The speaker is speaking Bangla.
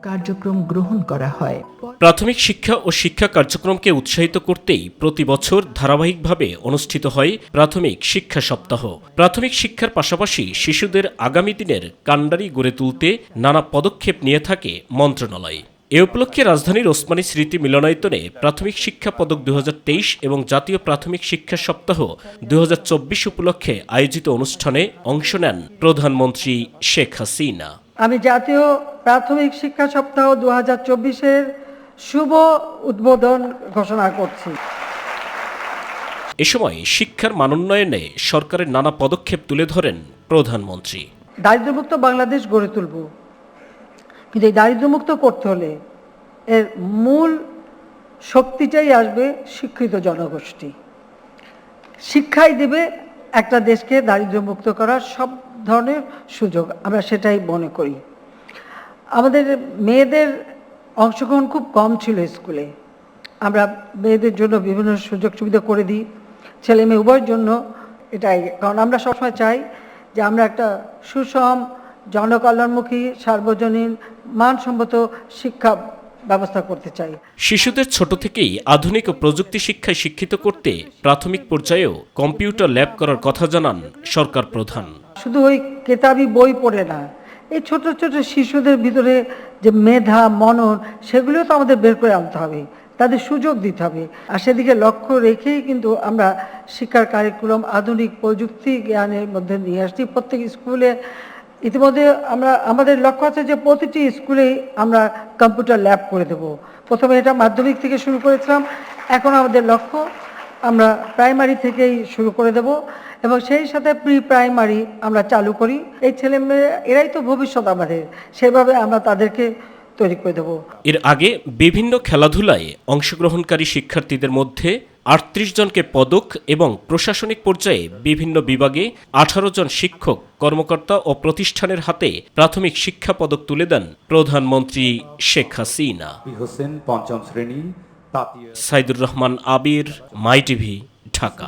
কার্যক্রম গ্রহণ করা হয়। প্রাথমিক শিক্ষা ও শিক্ষা কার্যক্রমকে উৎসাহিত করতেই প্রতি বছর ধারাবাহিকভাবে অনুষ্ঠিত হয় প্রাথমিক শিক্ষা সপ্তাহ। প্রাথমিক শিক্ষার পাশাপাশি শিশুদের আগামী দিনের কাণ্ডারি গড়ে তুলতে নানা পদক্ষেপ নিয়ে থাকে মন্ত্রণালয়। এ উপলক্ষে রাজধানীর ওসমানী স্মৃতি মিলনায়তনে প্রাথমিক শিক্ষা পদক 2023 এবং জাতীয় প্রাথমিক শিক্ষা সপ্তাহ 2024 উপলক্ষে আয়োজিত অনুষ্ঠানে অংশ নেন প্রধানমন্ত্রী শেখ হাসিনা। আমি জাতীয় প্রাথমিক শিক্ষা সপ্তাহ 2024-এর শুভ উদ্বোধন ঘোষণা করছি। এ সময় শিক্ষার মানোন্নয়নে সরকারের নানা পদক্ষেপ তুলে ধরেন প্রধানমন্ত্রী। দারিদ্র্যমুক্ত বাংলাদেশ গড়ে তুলব, কিন্তু এই দারিদ্র্যমুক্ত করতে হলে এর মূল শক্তিটাই আসবে শিক্ষিত জনগোষ্ঠী। শিক্ষাই দেবে একটা দেশকে দারিদ্র্যমুক্ত করার সব ধরনের সুযোগ। আমরা সেটাই মনে করি। আমাদের মেয়েদের অংশগ্রহণ খুব কম ছিল স্কুলে। আমরা মেয়েদের জন্য বিভিন্ন সুযোগ সুবিধা করে দিই, ছেলে মেয়ে উভয়ের জন্য। এটাই কারণ আমরা সবসময় চাই যে আমরা একটা সুষম, জনকল্যাণমুখী, সার্বজনীন, মানসম্মত শিক্ষা ব্যবস্থা করতে চাই। শিশুদের ছোট থেকেই আধুনিক ও প্রযুক্তি শিক্ষায় শিক্ষিত করতে প্রাথমিক পর্যায়েও কম্পিউটার ল্যাব করার কথা জানান সরকার প্রধান। শুধু ওই কেতাবি বই পড়ে না, এই ছোট ছোট শিশুদের ভিতরে যে মেধা, মনন, সেগুলোও তো আমাদের বের করে আনতে হবে, তাদের সুযোগ দিতে হবে। আর সেদিকে লক্ষ্য রেখেই কিন্তু আমরা শিক্ষার কারিকুলাম আধুনিক প্রযুক্তি জ্ঞানের মধ্যে নিয়ে আসছি। প্রত্যেক স্কুলে ইতিমধ্যে আমাদের লক্ষ্য আছে যে প্রতিটি স্কুলেই আমরা কম্পিউটার ল্যাব করে দেব। প্রথমে এটা মাধ্যমিক থেকে শুরু করেছিলাম, এখন আমাদের লক্ষ্য আমরা প্রাইমারি থেকেই শুরু করে দেব এবং সেই সাথে প্রি প্রাইমারি আমরা চালু করি। এই ছেলেমেয়ে এরাই তো ভবিষ্যৎ আমাদের, সেভাবে আমরা তাদেরকে তৈরি করে দেব। এর আগে বিভিন্ন খেলাধুলায় অংশগ্রহণকারী শিক্ষার্থীদের মধ্যে 38 জনকে পদক এবং প্রশাসনিক পর্যায়ে বিভিন্ন বিভাগে 18 জন শিক্ষক, কর্মকর্তা ও প্রতিষ্ঠানের হাতে প্রাথমিক শিক্ষা পদক তুলে দেন প্রধানমন্ত্রী শেখ হাসিনা। হোসেন পঞ্চম শ্রেণী, সাইদুর রহমান আবির, মাই টিভি, ঢাকা।